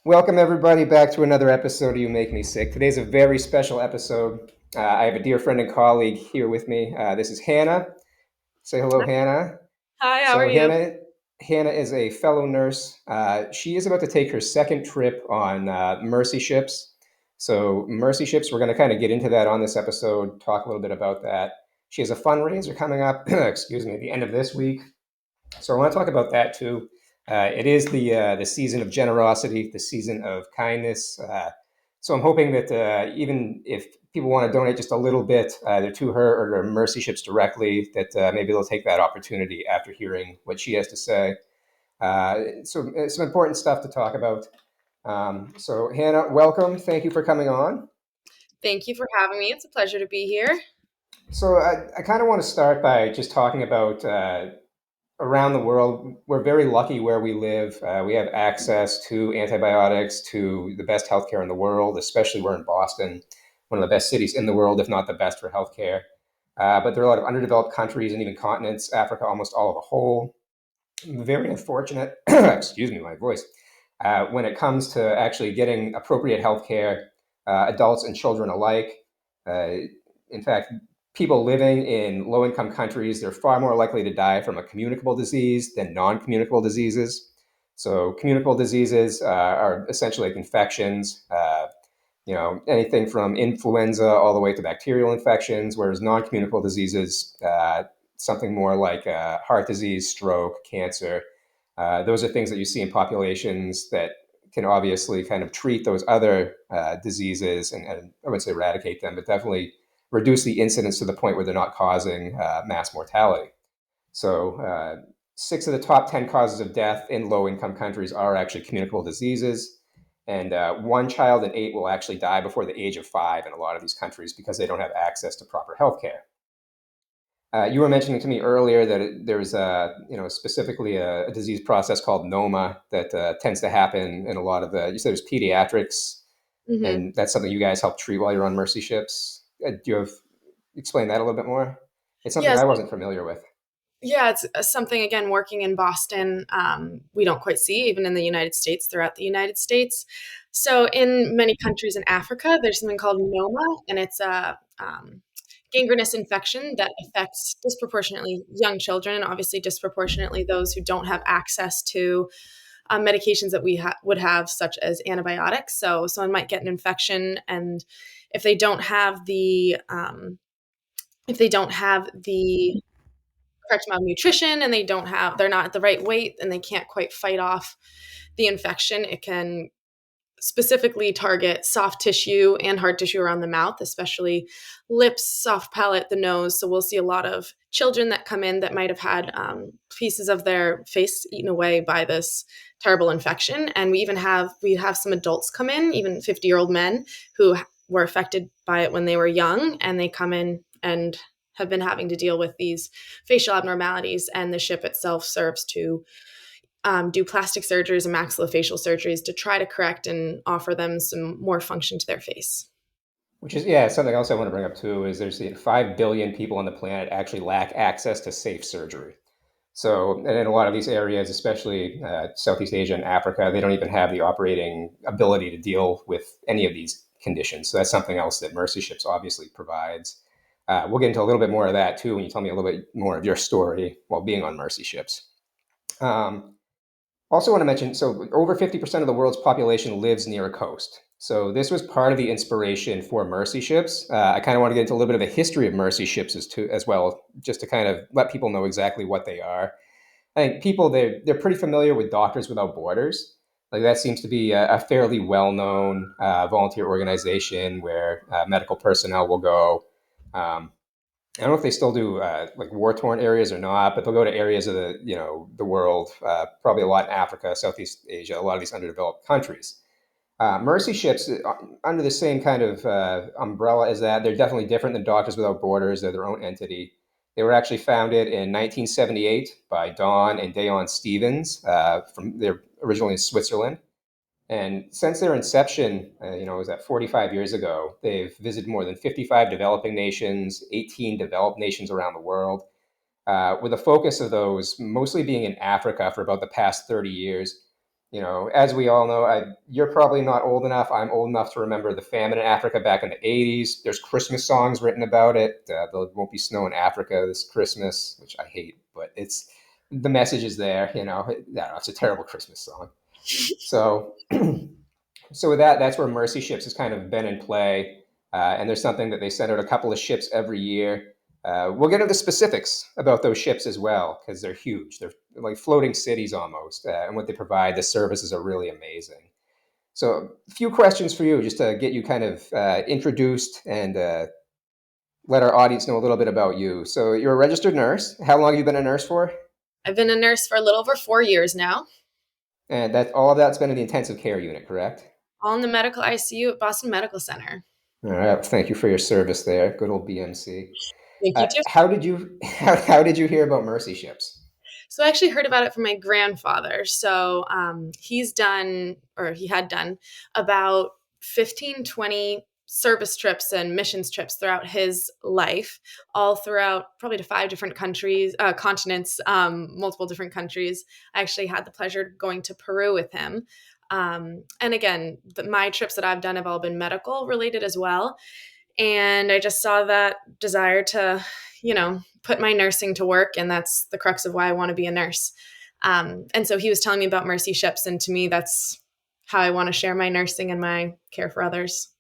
Welcome, everybody, back to another episode of You Make Me Sick. Today's a very special episode. I have a dear friend and colleague here with me. This is Hannah. Say hello, Hannah. Hi, how are So, you? Hannah is a fellow nurse. She is about to take her second trip on Mercy Ships. So, Mercy Ships, we're going to kind of get into that on this episode, talk a little bit about that. She has a fundraiser coming up, excuse me, at the end of this week. So I want to talk about that too. It is the season of generosity, the season of kindness. So I'm hoping that even if people want to donate just a little bit, either to her or to Mercy Ships directly, that maybe they'll take that opportunity after hearing what she has to say. So some important stuff to talk about. So Hannah, welcome. Thank you for coming on. Thank you for having me. It's a pleasure to be here. So I kind of want to start by just talking about around the world, we're very lucky where we live. We have access to antibiotics, to the best healthcare in the world, especially we're in Boston, one of the best cities in the world, if not the best for healthcare. But there are a lot of underdeveloped countries and even continents, Africa almost all of a whole. Very unfortunate, excuse me, my voice, when it comes to actually getting appropriate healthcare, adults and children alike. Uh, in fact, people living in low income countries, they're far more likely to die from a communicable disease than non communicable diseases. So, communicable diseases are essentially like infections, anything from influenza all the way to bacterial infections, whereas non communicable diseases, something more like heart disease, stroke, cancer. Those are things that you see in populations that can obviously kind of treat those other diseases and I wouldn't say eradicate them, but definitely reduce the incidence to the point where they're not causing mass mortality. So, six of the top 10 causes of death in low income countries are actually communicable diseases. And one child in eight will actually die before the age of five in a lot of these countries because they don't have access to proper health care. You were mentioning to me earlier that there's specifically a disease process called NOMA that tends to happen in a lot of you said there's pediatrics, hmm and that's something you guys help treat while you're on Mercy Ships. Do you have explain that a little bit more? It's something Yes, I wasn't familiar with. yeah, it's something again working in Boston. We don't quite see even in the United States, throughout the United States. So, in many countries in Africa, there's something called NOMA, and it's a gangrenous infection that affects disproportionately young children, and obviously disproportionately those who don't have access to medications that we would have, such as antibiotics. So, someone might get an infection, and if they don't have the if they don't have the correct amount of nutrition and they're not at the right weight and they can't quite fight off the infection, it can specifically target soft tissue and hard tissue around the mouth, especially lips, soft palate, the nose. So we'll see a lot of children that come in that might have had pieces of their face eaten away by this terrible infection. And we have some adults come in, even 50-year-old men who were affected by it when they were young, and they come in and have been having to deal with these facial abnormalities. And the ship itself serves to do plastic surgeries and maxillofacial surgeries to try to correct and offer them some more function to their face. Which is, yeah, something else I want to bring up too is there's 5 billion people on the planet actually lack access to safe surgery. So, and in a lot of these areas, especially Southeast Asia and Africa, they don't even have the operating ability to deal with any of these conditions. So that's something else that Mercy Ships obviously provides. We'll get into a little bit more of that too when you tell me a little bit more of your story while being on Mercy Ships. Um, Also, want to mention so over 50% of the world's population lives near a coast. So, this was part of the inspiration for Mercy Ships. I kind of want to get into a little bit of a history of Mercy Ships as well, just to kind of let people know exactly what they are. I think people, they're pretty familiar with Doctors Without Borders. Like, that seems to be a fairly well known volunteer organization where medical personnel will go. Um, I don't know if they still do like war torn areas or not, but they'll go to areas of the world, probably a lot in Africa, Southeast Asia, a lot of these underdeveloped countries. Mercy ships under the same kind of umbrella as that. They're definitely different than Doctors Without Borders. They're their own entity. They were actually founded in 1978 by Don and Dayon Stevens. They're originally in Switzerland. And since their inception, it was at 45 years ago, they've visited more than 55 developing nations, 18 developed nations around the world, with a focus of those mostly being in Africa for about the past 30 years. As we all know, you're probably not old enough. I'm old enough to remember the famine in Africa back in the 80s. There's Christmas songs written about it. There won't be snow in Africa this Christmas, which I hate, but the message is there. Yeah, it's a terrible Christmas song. So, so with that, that's where Mercy Ships has kind of been in play. And there's something that they send out a couple of ships every year. We'll get into the specifics about those ships as well because they're huge. They're like floating cities almost, and what they provide. The services are really amazing. So, a few questions for you just to get you kind of introduced and let our audience know a little bit about you. So, you're a registered nurse. How long have you been a nurse for? I've been a nurse for a little over 4 years now, And that all of that's been in the intensive care unit, correct? all in the medical ICU at Boston Medical Center. All right. Thank you for your service there. Good old BMC. Thank you too. How did you how did you hear about Mercy Ships? So I actually heard about it from my grandfather. So he's done, or he had done, about 15, 20 service trips and missions trips throughout his life, all throughout probably to 5 different countries, continents, multiple different countries. I actually had the pleasure of going to Peru with him. And again, my trips that I've done have all been medical related as well. And I just saw that desire to, put my nursing to work. And that's the crux of why I want to be a nurse. And so he was telling me about Mercy Ships. And to me, that's how I want to share my nursing and my care for others.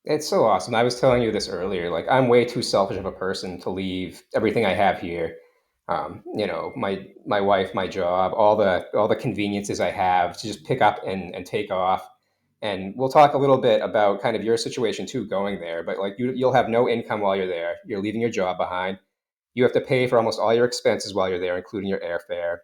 It's so awesome. I was telling you this earlier. Like, I'm way too selfish of a person to leave everything I have here. My wife, my job, all the conveniences I have to just pick up and take off. And we'll talk a little bit about kind of your situation too, going there. But like you'll have no income while you're there. You're leaving your job behind. You have to pay for almost all your expenses while you're there, including your airfare.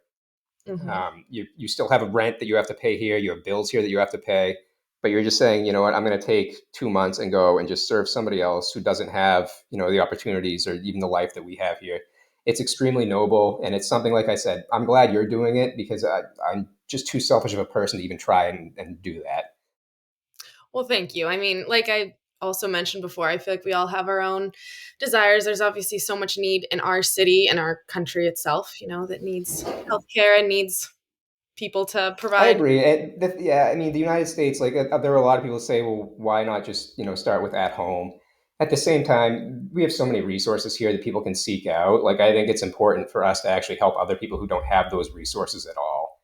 Mm-hmm. You still have a rent that you have to pay here. You have bills here that you have to pay. But you're just saying, you know what, I'm going to take 2 months and go and just serve somebody else who doesn't have, the opportunities or even the life that we have here. It's extremely noble. And it's something, like I said, I'm glad you're doing it because I'm just too selfish of a person to even try and do that. Well, thank you. I mean, like I also mentioned before, I feel like we all have our own desires. There's obviously so much need in our city and our country itself, that needs healthcare and needs people to I provide. agree. Yeah, I mean, the United States, like, there are a lot of people who say, well, why not just, start with at home? At the same time, we have so many resources here that people can seek out. Like, I think it's important for us to actually help other people who don't have those resources at all.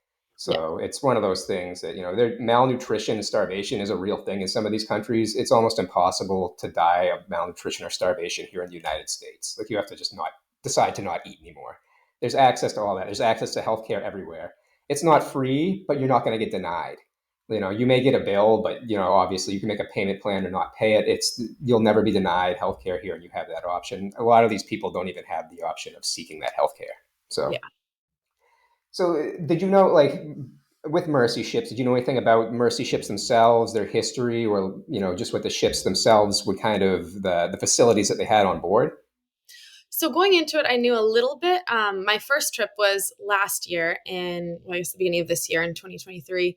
Yeah. So it's one of those things that, malnutrition and starvation is a real thing in some of these countries. It's almost impossible to die of malnutrition or starvation here in the United States. Like, you have to just not decide to not eat anymore. There's access to all that. There's access to healthcare everywhere. It's not free, but you're not going to get denied. You may get a bill, but obviously you can make a payment plan or not pay it. You'll never be denied healthcare here, and you have that option. A lot of these people don't even have the option of seeking that healthcare. So, Yeah. did you know, like, with Mercy Ships, did you know anything about Mercy Ships themselves, their history, or just what the ships themselves would kind of the facilities that they had on board? So going into it, I knew a little bit. My first trip was last year I guess the beginning of this year in 2023.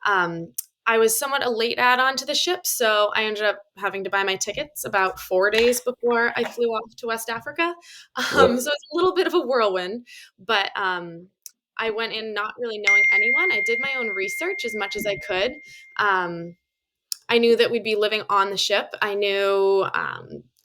I was somewhat a late add-on to the ship, so I ended up having to buy my tickets about 4 days before I flew off to West Africa. So it's a little bit of a whirlwind, but I went in not really knowing anyone. I did my own research as much as I could. Um, I knew that we'd be living on the ship. I knew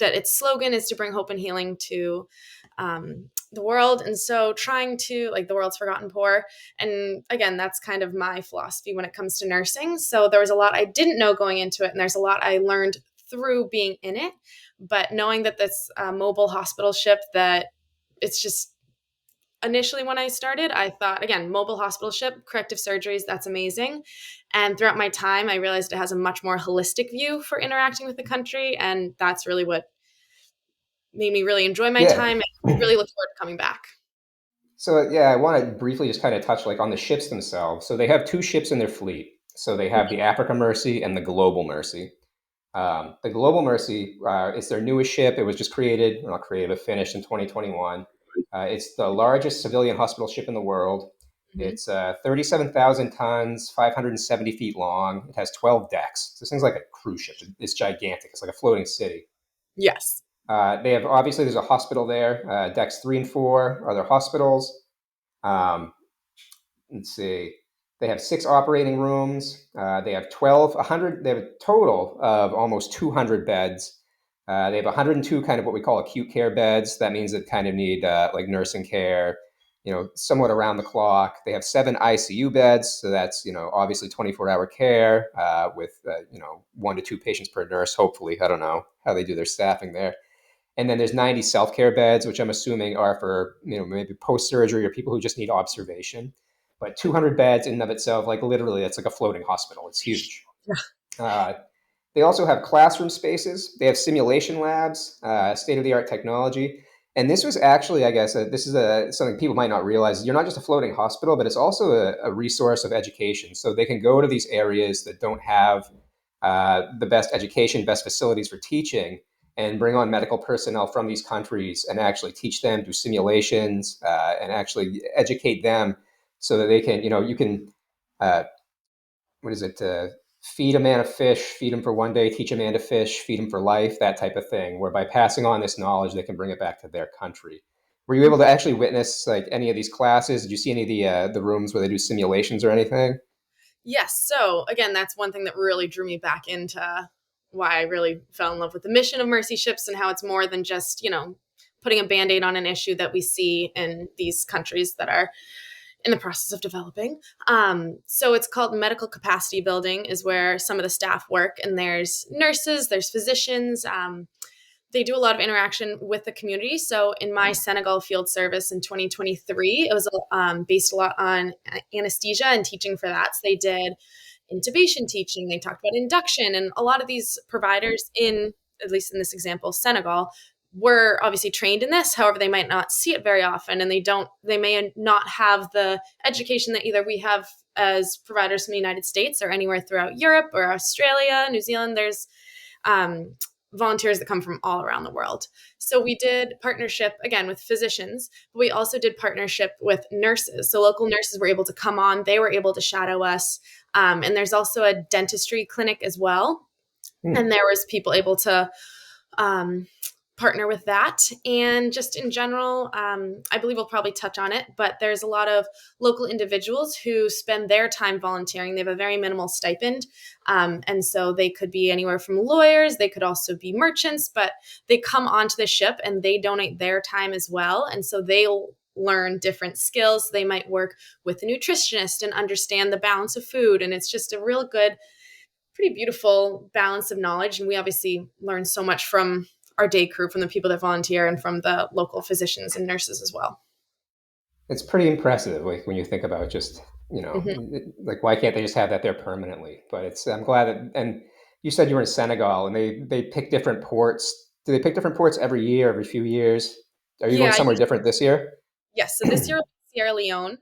that its slogan is to bring hope and healing to the world. And so trying to, like, the world's forgotten poor. And again, that's kind of my philosophy when it comes to nursing. So there was a lot I didn't know going into it. And there's a lot I learned through being in it. But knowing that this mobile hospital ship, that it's just initially when I started, I thought, again, mobile hospital ship, corrective surgeries, that's amazing. And throughout my time, I realized it has a much more holistic view for interacting with the country. And that's really what made me really enjoy my Yeah. time and really look forward to coming back. So yeah, I want to briefly just kind of touch like on the ships themselves. So they have two ships in their fleet. So they have the Africa Mercy and the Global Mercy. The Global Mercy is their newest ship. It was just created, not created, but finished in 2021. It's the largest civilian hospital ship in the world. Mm-hmm. It's 37,000 tons, 570 feet long. It has 12 decks. So this thing's like a cruise ship. It's gigantic. It's like a floating city. Yes. They have obviously there's a hospital there. Decks 3 and 4 are their hospitals. Um, let's see. They have 6 operating rooms. They have 100. They have a total of almost 200 beds. They have 102 kind of what we call acute care beds. That means that kind of need like nursing care, somewhat around the clock. They have 7 ICU beds, so that's obviously 24-hour care with 1 to 2 patients per nurse. Hopefully, I don't know how they do their staffing there. And then there's 90 self-care beds, which I'm assuming are for maybe post-surgery or people who just need observation. But 200 beds in and of itself, like literally, it's like a floating hospital. It's huge. Uh, they also have classroom spaces. They have simulation labs, state-of-the-art technology. And this was actually, I guess, this is something people might not realize. You're not just a floating hospital, but it's also a resource of education. So they can go to these areas that don't have the best education, best facilities for teaching, and bring on medical personnel from these countries and actually teach them, do simulations, and actually educate them so that they can, you can, uh, what is it? Feed a man a fish, feed him for one day, teach a man to fish, feed him for life, that type of thing, where by passing on this knowledge, they can bring it back to their country. Were you able to actually witness like any of these classes? Did you see any of the rooms where they do simulations or anything? Yes. So again, that's one thing that really drew me back into why I really fell in love with the mission of Mercy Ships and how it's more than just, putting a band-aid on an issue that we see in these countries that are in the process of developing. So it's called medical capacity building is where some of the staff work, and there's nurses, there's physicians. They do a lot of interaction with the community. So in my Senegal field service in 2023, it was based a lot on anesthesia and teaching for that. So they did intubation teaching. They talked about induction, and a lot of these providers in, at least in this example, Senegal, were obviously trained in this. However, they might not see it very often, and they may not have the education that either we have as providers in the United States or anywhere throughout Europe or Australia, New Zealand. There's um, volunteers that come from all around the world. So we did partnership again with physicians, but we also did partnership with nurses. So local nurses were able to come on, they were able to shadow us. And there's also a dentistry clinic as well. Hmm. And there was people able to um, partner with that. And just in general, I believe we'll probably touch on it, but there's a lot of local individuals who spend their time volunteering. They have a very minimal stipend. And so they could be anywhere from lawyers, they could also be merchants, but they come onto the ship and they donate their time as well. And so they'll learn different skills. They might work with a nutritionist and understand the balance of food. And it's just a real good, pretty beautiful balance of knowledge. And we obviously learn so much from our day crew, from the people that volunteer, and from the local physicians and nurses as well. It's pretty impressive, like when you think about just Mm-hmm. like why can't they just have that there permanently? But I'm glad that. And you said you were in Senegal, and they pick different ports. Do they pick different ports every year, every few years? Are you going Yeah, somewhere different this year? yes. So this year will be Sierra Leone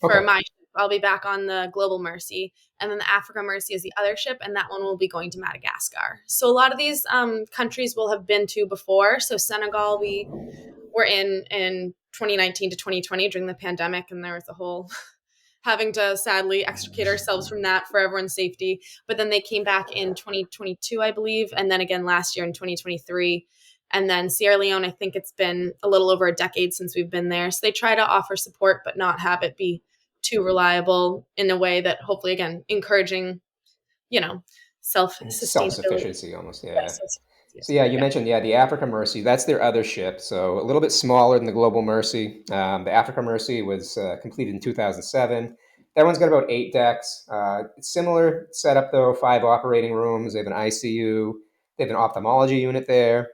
for Okay. my ship. I'll be back on the Global Mercy, and then the Africa Mercy is the other ship, and that one will be going to Madagascar. So a lot of these countries we'll have been to before. So Senegal, we were in 2019 to 2020 during the pandemic, and there was a whole having to sadly extricate ourselves from that for everyone's safety. But then they came back in 2022, I believe, and then again last year in 2023. And then Sierra Leone, I think it's been a little over a decade since we've been there. So they try to offer support, but not have it be too reliable in a way that hopefully, again, encouraging, you know, self sustainability. Self-sufficiency almost, yeah. Yes, So yeah, you yeah. mentioned the Africa Mercy. That's their other ship, so a little bit smaller than the Global Mercy. The Africa Mercy was completed in 2007. That one's got about 8 decks. Similar setup though, 5 operating rooms. They have an ICU. They have an ophthalmology unit there.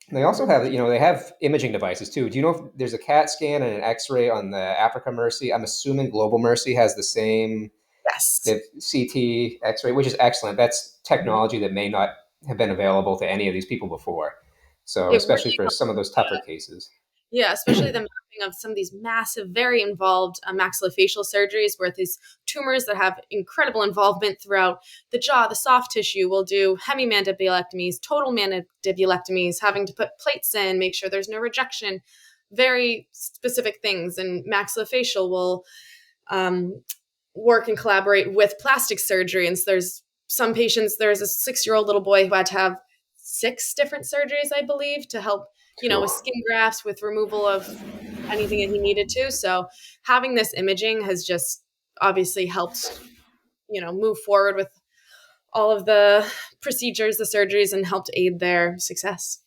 And they also have they have imaging devices too. Do you know if there's a CAT scan and an X-ray on the Africa Mercy? I'm assuming Global Mercy has the same. They Yes. have CT, X-ray, which is excellent. That's Mhm. technology that may not have been available to any of these people before. So It especially really for some of those tougher cases. Yeah, especially the mapping of some of these massive, very involved maxillofacial surgeries where these tumors that have incredible involvement throughout the jaw, the soft tissue, will do hemimandibulectomies, total mandibulectomies, having to put plates in, make sure there's no rejection, very specific things. And maxillofacial will um, work and collaborate with plastic surgery. And so there's some patients, there's a 6-year-old little boy who had to have 6 different surgeries, I believe, to help, with skin grafts, with removal of anything that he needed to. So having this imaging has just obviously helped, move forward with all of the procedures, the surgeries, and helped aid their success.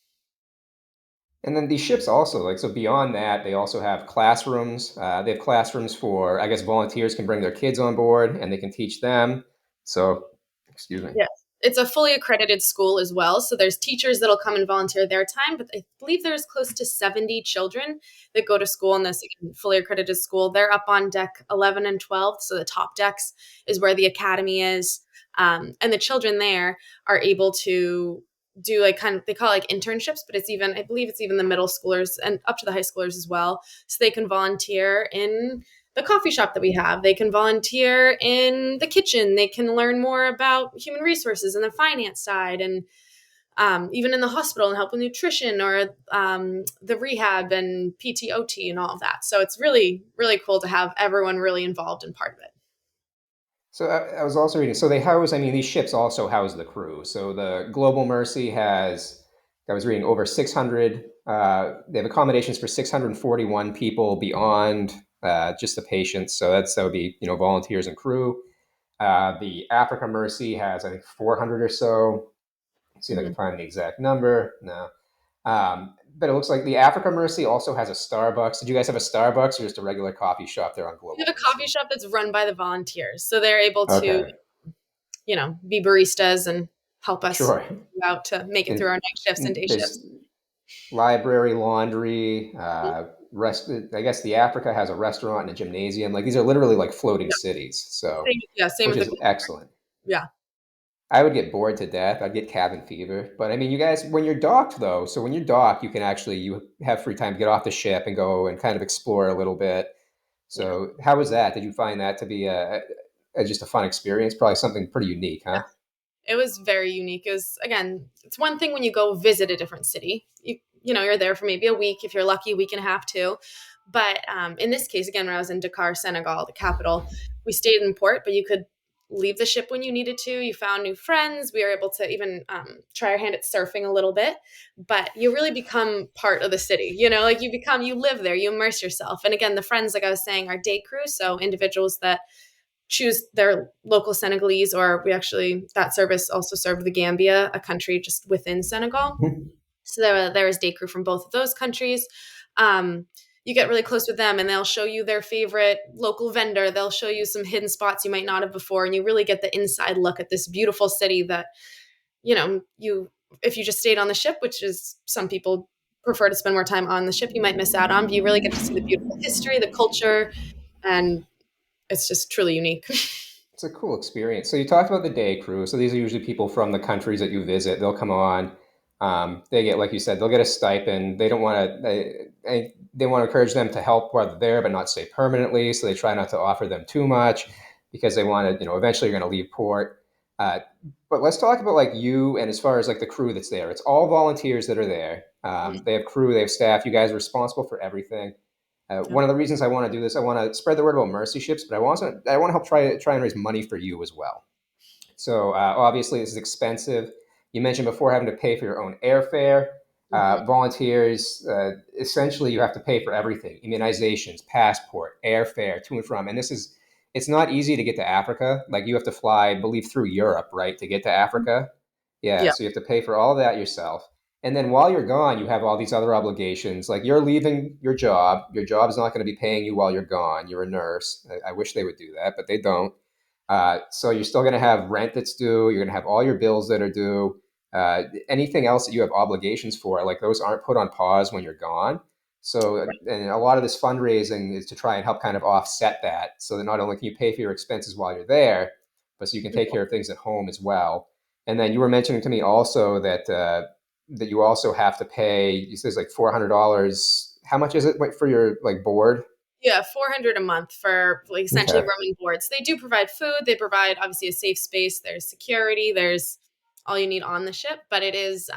And then these ships also, like, so beyond that, they also have classrooms. They have classrooms for, I guess, volunteers can bring their kids on board and they can teach them. So, excuse me. Yes. It's a fully accredited school as well. So there's teachers that'll come and volunteer their time, but I believe there's close to 70 children that go to school in this fully accredited school. They're up on deck 11 and 12. So the top decks is where the academy is. And the children there are able to do like kind of, they call it like internships, but it's even, I believe it's even the middle schoolers and up to the high schoolers as well. So they can volunteer in the coffee shop that we have. They can volunteer in the kitchen. They can learn more about human resources and the finance side, and even in the hospital and help with nutrition or the rehab and PTOT and all of that. So it's really, really cool to have everyone really involved in part of it. So I was also reading. So they house. I mean, these ships also house the crew. So the Global Mercy has. I was reading over 600. They have accommodations for 641 people beyond just the patients. So that would be volunteers and crew. The Africa Mercy has I think 400 or so. Let's see if I can Mhm. find the exact number. No. But it looks like the Africa Mercy also has a Starbucks. Did you guys have a Starbucks or just a regular coffee shop there on We Global have a coffee Mercy? shop that's run by the volunteers. So they're able to, Okay, be baristas and help us sure. out to make it through And our night shifts and day shifts. there's library, laundry, rest. I guess the Africa has a restaurant and a gymnasium. Like these are literally like floating Yeah, cities. So, same, yeah, same which with the is Global excellent. Market. Yeah. I would get bored to death. I'd get cabin fever. But I mean, you guys, when you're docked though, so when you're docked, you can actually you have free time to get off the ship and go and kind of explore a little bit. Yeah. So, how was that? Did you find that to be just a fun experience? Probably something pretty unique, huh? It was very unique. It was, again, it's one thing when you go visit a different city. You're there for maybe a week, if you're lucky, a week and a half too. But in this case, again, when I was in Dakar, Senegal, the capital, we stayed in port, but you could leave the ship when you needed to. You found new friends. We were able to even try our hand at surfing a little bit. But you really become part of the city. Like you live there, you immerse yourself. And again, the friends, like I was saying, are day crew, so individuals that choose their local Senegalese, or we actually, that service also served the Gambia, a country just within Senegal. So there was day crew from both of those countries. Um, you get really close with them and they'll show you their favorite local vendor. They'll show you some hidden spots you might not have before. And you really get the inside look at this beautiful city that, if you just stayed on the ship, which is some people prefer to spend more time on the ship, you might miss out on, but you really get to see the beautiful history, the culture, and it's just truly unique. It's a cool experience. So you talked about the day crew. So these are usually people from the countries that you visit. They'll come on. They get, like you said, they'll get a stipend. They don't want to. They want to encourage them to help while they're there, but not stay permanently. So they try not to offer them too much because they want to. Eventually you're going to leave port. Uh, but let's talk about like you and as far as like the crew that's there. It's all volunteers that are there. They have crew. They have staff. You guys are responsible for everything. Yeah. One of the reasons I want to do this, I want to spread the word about Mercy Ships, but I want to help try and raise money for you as well. So obviously this is expensive. You mentioned before having to pay for your own airfare. Mhm. Volunteers, essentially, you have to pay for everything: immunizations, passport, airfare to and from. And it's not easy to get to Africa. Like you have to fly, I believe, through Europe, right, to get to Africa. Yeah, Yeah. so you have to pay for all of that yourself. And then while you're gone, you have all these other obligations. Like you're leaving your job. Your job's not going to be paying you while you're gone. You're a nurse. I wish they would do that, but they don't. So you're still going to have rent that's due. You're going to have all your bills that are due. Anything else that you have obligations for, like those aren't put on pause when you're gone. So, and a lot of this fundraising is to try and help kind of offset that, so that not only can you pay for your expenses while you're there, but so you can take care of things at home as well. And then you were mentioning to me also that you also have to pay. You says like $400. How much is it for your like board? Yeah, 400 a month for like essentially Okay. room and boards. They do provide food. They provide obviously a safe space. There's security. There's all you need on the ship. But it is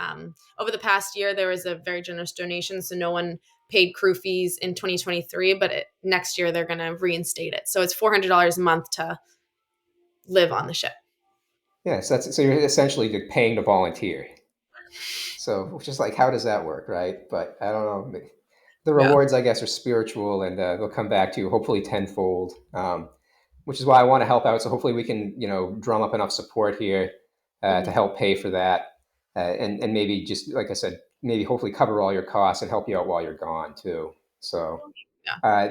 over the past year there was a very generous donation, so no one paid crew fees in 2023. But next year they're going to reinstate it. So it's $400 a month to live on the ship. Yeah, so you're essentially paying to volunteer. So, which is like, how does that work, right? But I don't know. The Yeah. rewards, I guess, are spiritual, and they'll come back to you hopefully tenfold. which is why I want to help out. So hopefully we can, drum up enough support here to Mhm. help pay for that, and maybe just like I said, maybe hopefully cover all your costs and help you out while you're gone too. So Yeah. uh,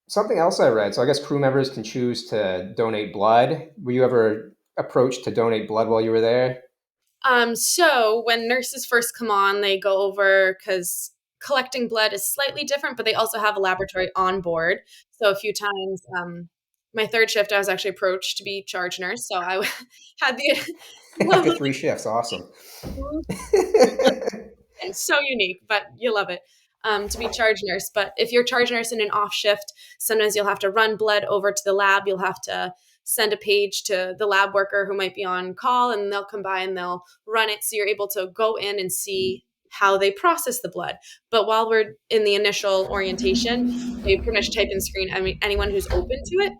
something else I read. So I guess crew members can choose to donate blood. Were you ever approached to donate blood while you were there? So when nurses first come on, they go over because collecting blood is slightly different, but they also have a laboratory on board. So a few times, my third shift, I was actually approached to be charge nurse. So I had the After lovely, 3 shifts, awesome. and so unique, but you love it. To be charge nurse. But if you're charge nurse in an off shift, sometimes you'll have to run blood over to the lab. You'll have to send a page to the lab worker who might be on call, and they'll come by and they'll run it. So you're able to go in and see how they process the blood. But while we're in the initial orientation, they pretty much type in screen, I mean, anyone who's open to it,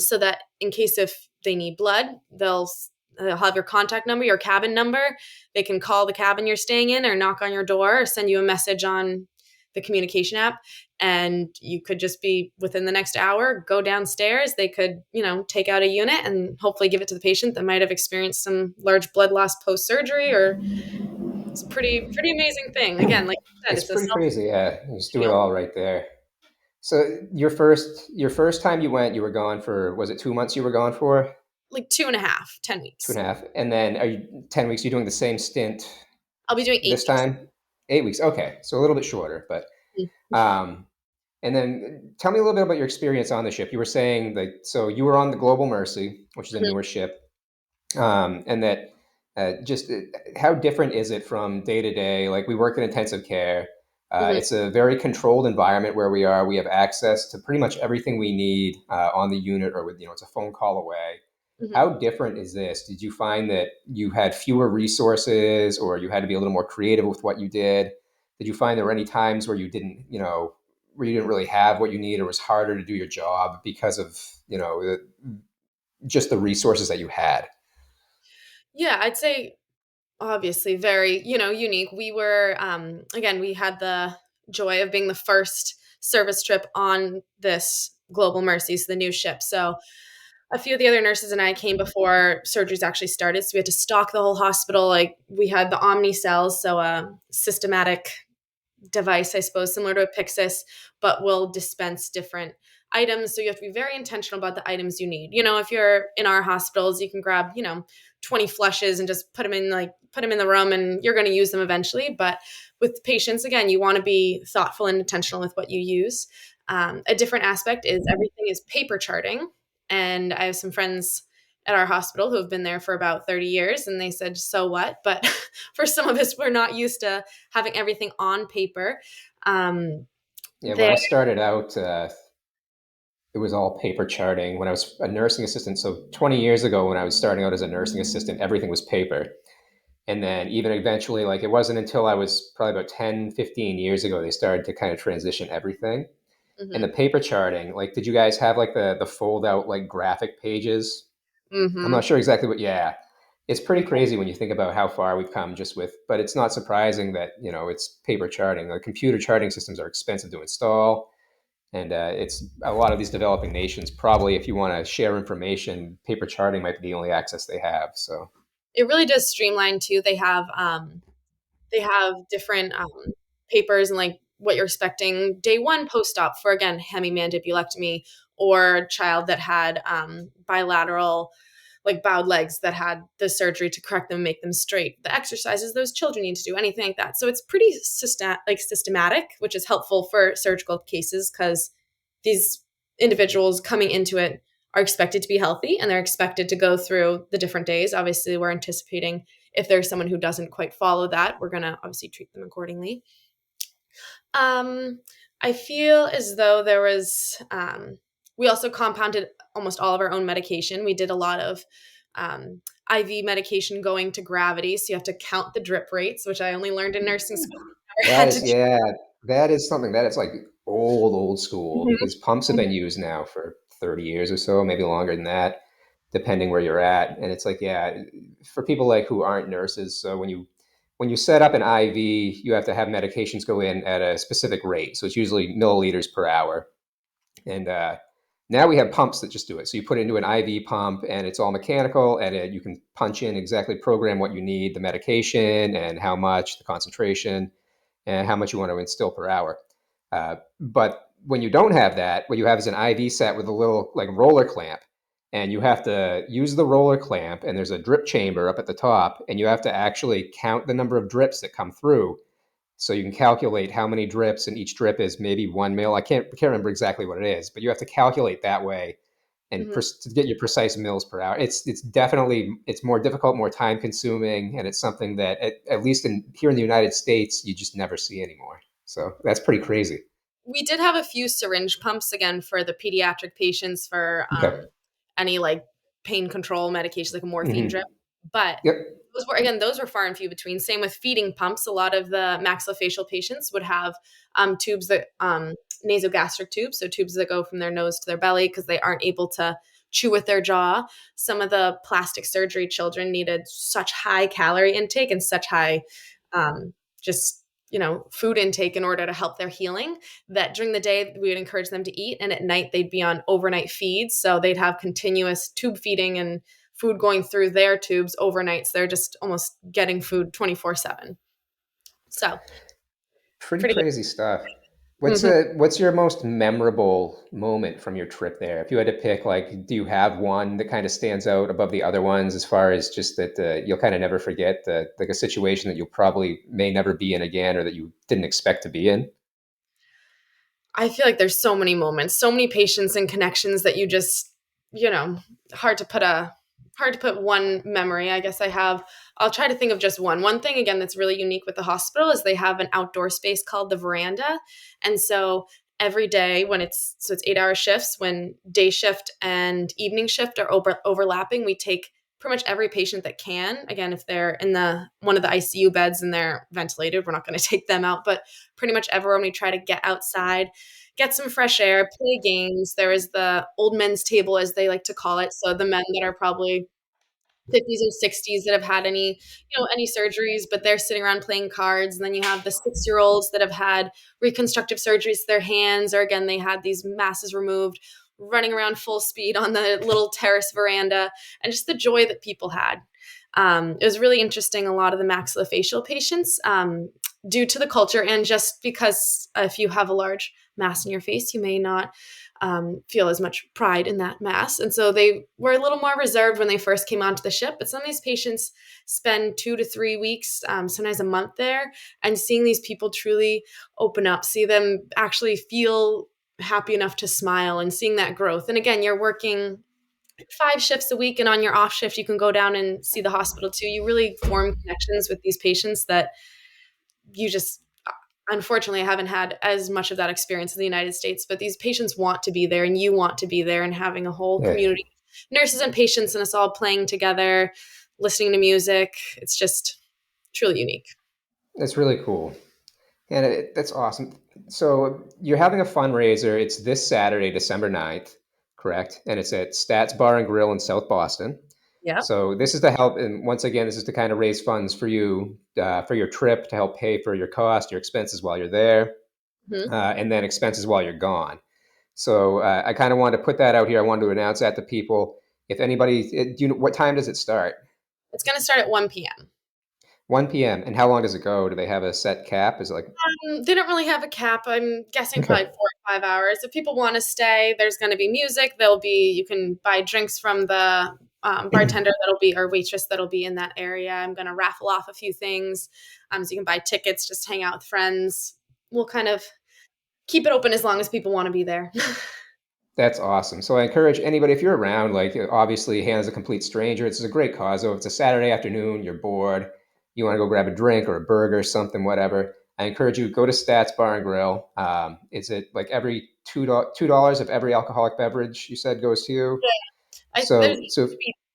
so that in case if they need blood, they'll have your contact number, your cabin number. They can call the cabin you're staying in or knock on your door or send you a message on the communication app. And you could just be within the next hour, go downstairs. They could, take out a unit and hopefully give it to the patient that might have experienced some large blood loss post surgery. Or it's a pretty amazing thing. Again, like you said, It's it's a pretty self crazy. Yeah, you just do it field. all right there. So your first time you went, you were gone for, was it 2 months you were gone for? Like 2.5, 10 Two weeks. and a half. And then are you 10 weeks? You're doing the same stint I'll be doing eight this weeks. time? 8 weeks. Okay. So a little bit shorter, but um and then tell me a little bit about your experience on the ship. You were saying that so you were on the Global Mercy, which is a Mhm, newer ship, and that just how different is it from day to day? Like we work in intensive care. mhm, It's a very controlled environment where we are. We have access to pretty much everything we need on the unit, or with it's a phone call away. mhm. How different is this? Did you find that you had fewer resources, or you had to be a little more creative with what you did? Did you find there were any times where you didn't, where you didn't really have what you need, or it was harder to do your job because of, just the resources that you had? Yeah, I'd say obviously very, unique. We were, again, we had the joy of being the first service trip on this Global Mercy, so the new ship. So a few of the other nurses and I came before surgeries actually started. So we had to stock the whole hospital. Like we had the Omni cells, so a systematic device, I suppose, similar to a Pyxis, but will dispense different items. So you have to be very intentional about the items you need. If you're in our hospitals, you can grab, 20 flushes and just put them in the room and you're going to use them eventually. But with patients, again, you want to be thoughtful and intentional with what you use. A different aspect is everything is paper charting. And I have some friends at our hospital who have been there for about 30 years and they said, so what? But for some of us, we're not used to having everything on paper. Um, Yeah, when there, I started out, it was all paper charting. When I was a nursing assistant, so 20 years ago, when I was starting out as a nursing assistant, everything was paper. And then even eventually, like it wasn't until I was probably about 10, 15 years ago, they started to kind of transition everything. And the hmm paper charting, like, did you guys have like the fold out like graphic pages? I'm hmm not sure exactly what, yeah. It's pretty crazy when you think about how far we've come just with, but it's not surprising that, it's paper charting. The computer charting systems are expensive to install. And it's a lot of these developing nations, probably if you want to share information, paper charting might be the only access they have. So, it really does streamline too. They have different papers and like what you're expecting day one post op for again hemimandibulectomy or a child that had bilateral like bowed legs that had the surgery to correct them, make them straight. The exercises those children need to do, anything like that. So it's pretty systematic, which is helpful for surgical cases because these individuals coming into it are expected to be healthy and they're expected to go through the different days. Obviously, we're anticipating if there's someone who doesn't quite follow that, we're going to obviously treat them accordingly. Um, I feel as though there was, we also compounded almost all of our own medication. We did a lot of IV medication going to gravity. So you have to count the drip rates, which I only learned in nursing school. I that had to. is, yeah, that is something that is like old school Mhm. because pumps have been used now for 30 years or so, maybe longer than that, depending where you're at. And it's like, yeah, for people like who aren't nurses, so when you set up an IV, you have to have medications go in at a specific rate. So it's usually milliliters per hour. And Now we have pumps that just do it. So you put it into an IV pump and it's all mechanical, and you can punch in exactly program what you need, the medication and how much, the concentration, and how much you want to instill per hour. But when you don't have that, what you have is an IV set with a little like roller clamp, and you have to use the roller clamp, and there's a drip chamber up at the top, and you have to actually count the number of drips that come through. So you can calculate how many drips, and each drip is maybe 1 mil. I can't remember exactly what it is, but you have to calculate that way and Mhm. to get your precise mils per hour. It's definitely it's more difficult, more time consuming, and it's something that at least here in the United States you just never see anymore. So that's pretty crazy. We did have a few syringe pumps again for the pediatric patients for Okay. any like pain control medication, like a morphine drip. Hmm. But Yep. those were far and few between. Same with feeding pumps. A lot of the maxillofacial patients would have tubes that nasogastric tubes, so tubes that go from their nose to their belly because they aren't able to chew with their jaw. Some of the plastic surgery children needed such high calorie intake and such high just food intake in order to help their healing that during the day we would encourage them to eat, and at night they'd be on overnight feeds, so they'd have continuous tube feeding and food going through their tubes overnight, so they're just almost getting food 24/7. So Pretty pretty crazy stuff. good. What's your most memorable moment from your trip there? If you had to pick, like, do you have one that kind of stands out above the other ones as far as just that you'll kind of never forget, like a situation that you'll probably may never be in again or that you didn't expect to be in? I feel like there's so many moments, so many patients and connections that you just, you know, hard to put a hard to put one memory. I guess I'll try to think of just one. One thing again that's really unique with the hospital is they have an outdoor space called the veranda. And so every day when it's 8-hour shifts, when day shift and evening shift are overlapping, we take pretty much every patient that can. Again, if they're in the one of the ICU beds and they're ventilated, we're not going to take them out, but pretty much everyone we try to get outside, get some fresh air, play games. There is the old men's table, as they like to call it. So the men that are probably 50s and 60s that have had any surgeries, but they're sitting around playing cards. And then you have the 6-year olds that have had reconstructive surgeries to their hands, or again, they had these masses removed, running around full speed on the little terrace veranda, and just the joy that people had. It was really interesting. A lot of the maxillofacial patients, due to the culture, and just because if you have a large mass in your face, you may not feel as much pride in that mass. And so they were a little more reserved when they first came onto the ship. But some of these patients spend 2 to 3 weeks, sometimes a month there, and seeing these people truly open up, see them actually feel happy enough to smile, and seeing that growth. And again, you're working 5 shifts a week, and on your off shift, you can go down and see the hospital too. You really form connections with these patients that you just unfortunately I haven't had as much of that experience in the United States, but these patients want to be there and you want to be there, and having a whole Yeah, community, nurses and patients, and us all playing together, listening to music. It's just truly unique. that's really cool. And that's awesome. So you're having a fundraiser. It's this Saturday, December 9th, correct? And it's at Stats Bar and Grill in South Boston. Yep. So this is to help, and once again, this is to kind of raise funds for you for your trip to help pay for your cost, your expenses while you're there, Mhm. and then expenses while you're gone. So I kind of wanted to put that out here. I wanted to announce that to people. If anybody, do you know what time does it start? It's going to start at 1 p.m. 1 p.m. And how long does it go? Do they have a set cap? Is it like They don't really have a cap. I'm guessing okay? probably 4 or 5 hours. If people want to stay, there's going to be music. You can buy drinks from the bartender that'll be, or waitress that'll be in that area. I'm going to raffle off a few things. So you can buy tickets, just hang out with friends. We'll kind of keep it open as long as people want to be there. That's awesome. So I encourage anybody, if you're around, like obviously Hannah's a complete stranger. It's a great cause. So if it's a Saturday afternoon, you're bored, you want to go grab a drink or a burger, something, whatever. I encourage you go to Stats Bar and Grill. Is it like every $2 of every alcoholic beverage you said goes to you? There's So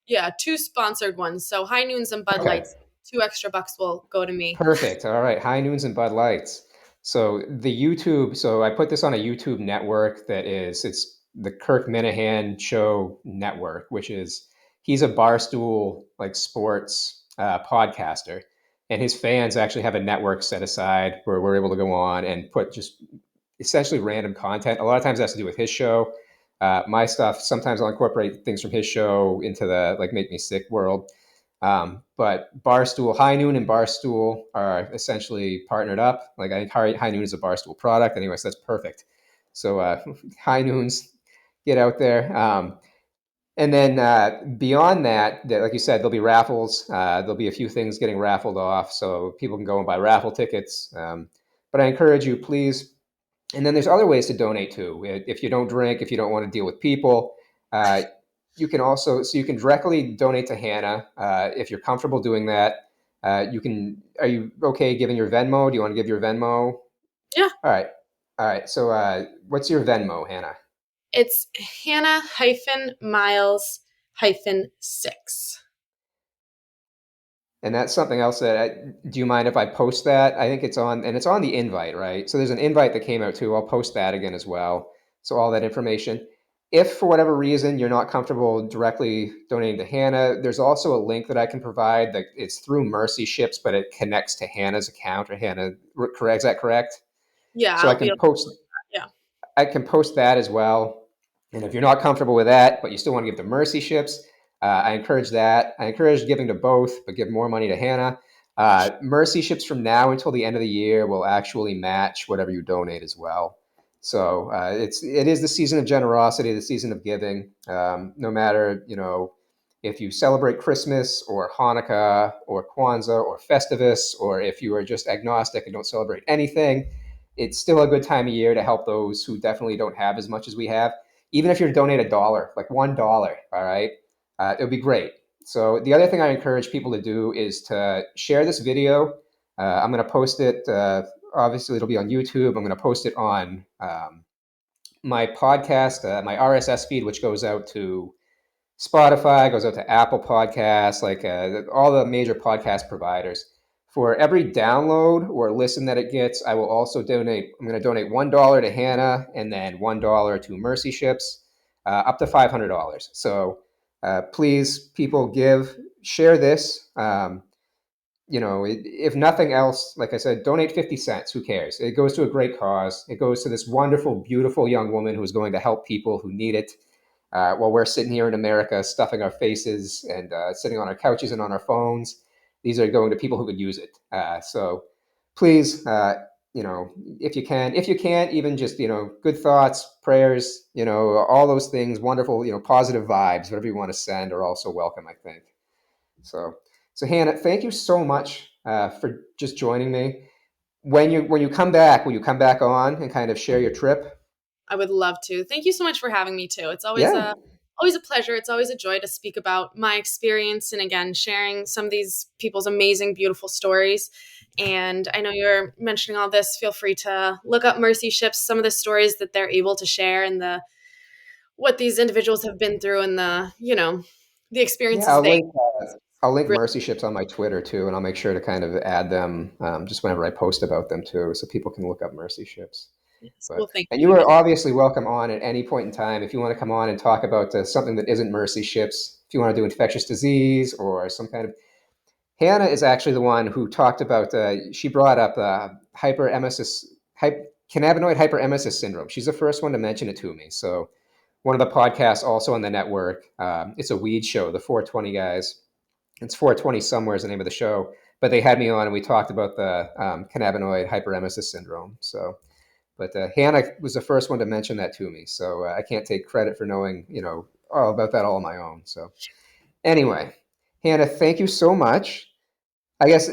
yeah, two sponsored ones. So High Noons and Bud okay. Lights. $2 extra will go to me. Perfect. All right. High Noons and Bud Lights. So the YouTube, so I put this on a YouTube network it's the Kirk Minahan Show Network, which is he's a barstool like sports podcaster, and his fans actually have a network set aside where we're able to go on and put just essentially random content. A lot of times it has to do with his show. My stuff, sometimes I'll incorporate things from his show into the like Make Me Sick world. But Barstool, High Noon and Barstool are essentially partnered up. Like I think High Noon is a Barstool product. Anyway, so that's perfect. So High Noons, get out there. And then beyond that, like you said, there'll be raffles. There'll be a few things getting raffled off, so people can go and buy raffle tickets. But I encourage you, please. And then there's other ways to donate too. If you don't drink, if you don't want to deal with people, uh, you can also you can directly donate to Hannah if you're comfortable doing that. You can. Are you okay giving your Venmo? Do you want to give your Venmo? Yeah, All right, all right. So what's your Venmo, Hannah? it's Hannah hyphen Miles hyphen 6. And that's something else that do you mind if I post that? I think it's on, and it's on the invite, right? So there's an invite that came out too. I'll post that again as well. So all that information. If for whatever reason you're not comfortable directly donating to Hannah, there's also a link that I can provide that it's through Mercy Ships, but it connects to Hannah's account or Hannah. Correct? Is that correct? Yeah, So I I'll be can able. post Yeah, that as well. And if you're not comfortable with that, but you still want to give to Mercy Ships, I encourage that. I encourage giving to both, but give more money to Hannah. Mercy Ships from now until the end of the year will actually match whatever you donate as well. So it is the season of generosity, the season of giving. No matter if you celebrate Christmas or Hanukkah or Kwanzaa or Festivus, or if you are just agnostic and don't celebrate anything, it's still a good time of year to help those who definitely don't have as much as we have. Even if you're to donate a dollar, like $1, all right, it would be great. So the other thing I encourage people to do is to share this video. I'm going to post it. Obviously, it'll be on YouTube. I'm going to post it on my podcast, my RSS feed, which goes out to Spotify, goes out to Apple Podcasts, like all the major podcast providers. For every download or listen that it gets, I will also donate. I'm going to donate $1 to Hannah and then $1 to Mercy Ships, up to $500. So please, people, share this. If nothing else, like I said, donate 50 cents. Who cares? It goes to a great cause. It goes to this wonderful, beautiful young woman who's going to help people who need it. While we're sitting here in America, stuffing our faces and sitting on our couches and on our phones, these are going to people who could use it. So please, if you can, if you can't, even just good thoughts, prayers, all those things, wonderful, positive vibes, whatever you want to send, are also welcome. I think so. So Hannah, thank you so much for just joining me. When you come back, will you come back on and kind of share your trip? I would love to. Thank you so much for having me too. It's Yeah. always a pleasure. It's always a joy to speak about my experience and again sharing some of these people's amazing, beautiful stories. And I know you're mentioning all this. Feel free to look up Mercy Ships, some of the stories that they're able to share, and the what these individuals have been through, and the Yeah, experiences they. I'll link Mercy Ships on my Twitter too, and I'll make sure to kind of add them just whenever I post about them too, so people can look up Mercy Ships. Yes. But Well, thank and you you are again. obviously welcome on at any point in time if you want to come on and talk about something that isn't Mercy Ships. If you want to do infectious disease or some kind of, Hannah is actually the one who talked about. She brought up hyperemesis, cannabinoid hyperemesis syndrome. She's the first one to mention it to me. So one of the podcasts also on the network. It's a weed show, the 420 guys. It's 420 somewhere is the name of the show. But they had me on and we talked about the cannabinoid hyperemesis syndrome. So, but Hannah was the first one to mention that to me. So I can't take credit for knowing, all about that all on my own. So anyway, Hannah, thank you so much. I guess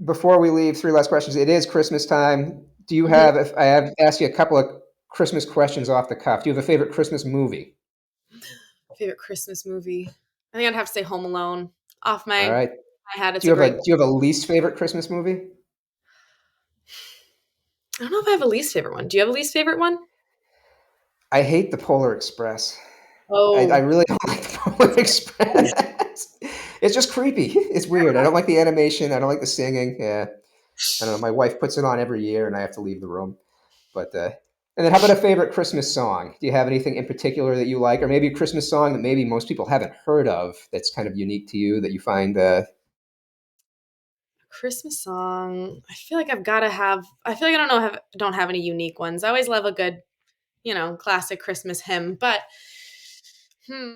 before we leave, three last questions. It is Christmas time. Do you Mhm. have, if I have asked you a couple of Christmas questions off the cuff, do you have a favorite Christmas movie? Favorite Christmas movie? I think I'd have to say Home Alone. Off All my right. my head, Do it's you a have a great. do you have a least favorite Christmas movie? I don't know if I have a least favorite one. Do you have a least favorite one? I hate the Polar Express. I Oh, really don't like the Polar Express. It's just creepy. It's weird. I don't like the animation. I don't like the singing. Yeah, I don't know. My wife puts it on every year, and I have to leave the room. But and then how about a favorite Christmas song? Do you have anything in particular that you like, or maybe a Christmas song that maybe most people haven't heard of that's kind of unique to you that you find? Christmas song. I feel like I've got to have. I feel like I don't have any unique ones. I always love a good classic Christmas hymn. But hmm,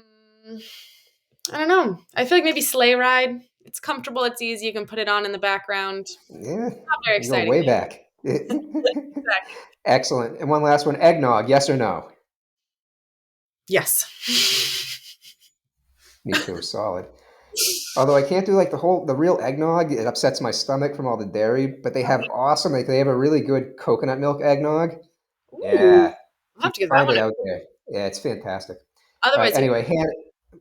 I don't know. I feel like maybe Sleigh Ride. It's comfortable. It's easy. You can put it on in the background. Yeah, Not very you go exciting. way back. Exactly. Excellent. And one last one, eggnog, yes or no? Yes. Me too, solid. Although I can't do like the real eggnog, it upsets my stomach from all the dairy, but they have awesome, like they have a really good coconut milk eggnog. Ooh, Yeah, I'll if you have to give that find one it a. out there. Yeah, it's fantastic. All right, Otherwise, anyway,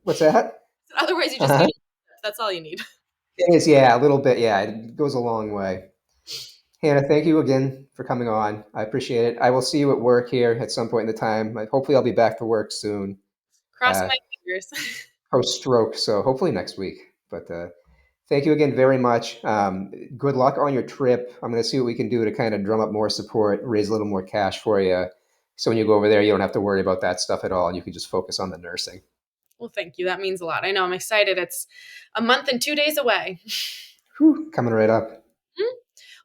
what's that? otherwise you just need. That's all you need. It is, yeah, a little bit. Yeah, it goes a long way. Hannah, thank you again for coming on. I appreciate it. I will see you at work here at some point in the time. Hopefully, I'll be back to work soon, Crossing my fingers. post stroke. So hopefully next week. But thank you again very much. Good luck on your trip. I'm going to see what we can do to kind of drum up more support, raise a little more cash for you. So when you go over there, you don't have to worry about that stuff at all. You can just focus on the nursing. Well, thank you. That means a lot. I know. I'm excited. It's a month and 2 days away. Whew, coming right up.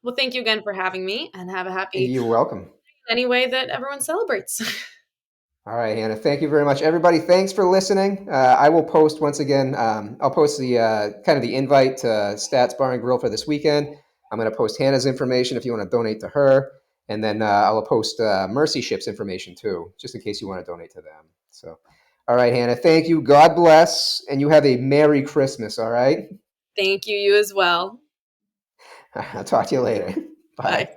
Well, thank you again for having me, and have a happy You're welcome. any way that everyone celebrates. All right, Hannah. Thank you very much, everybody. Thanks for listening. I will post once again. I'll post the kind of the invite to Stats Bar and Grill for this weekend. I'm going to post Hannah's information if you want to donate to her, and then I'll post Mercy Ship's information too, just in case you want to donate to them. So, all right, Hannah. Thank you. God bless, and you have a Merry Christmas. All right. Thank you. You as well. I'll talk to you later. Bye. Bye.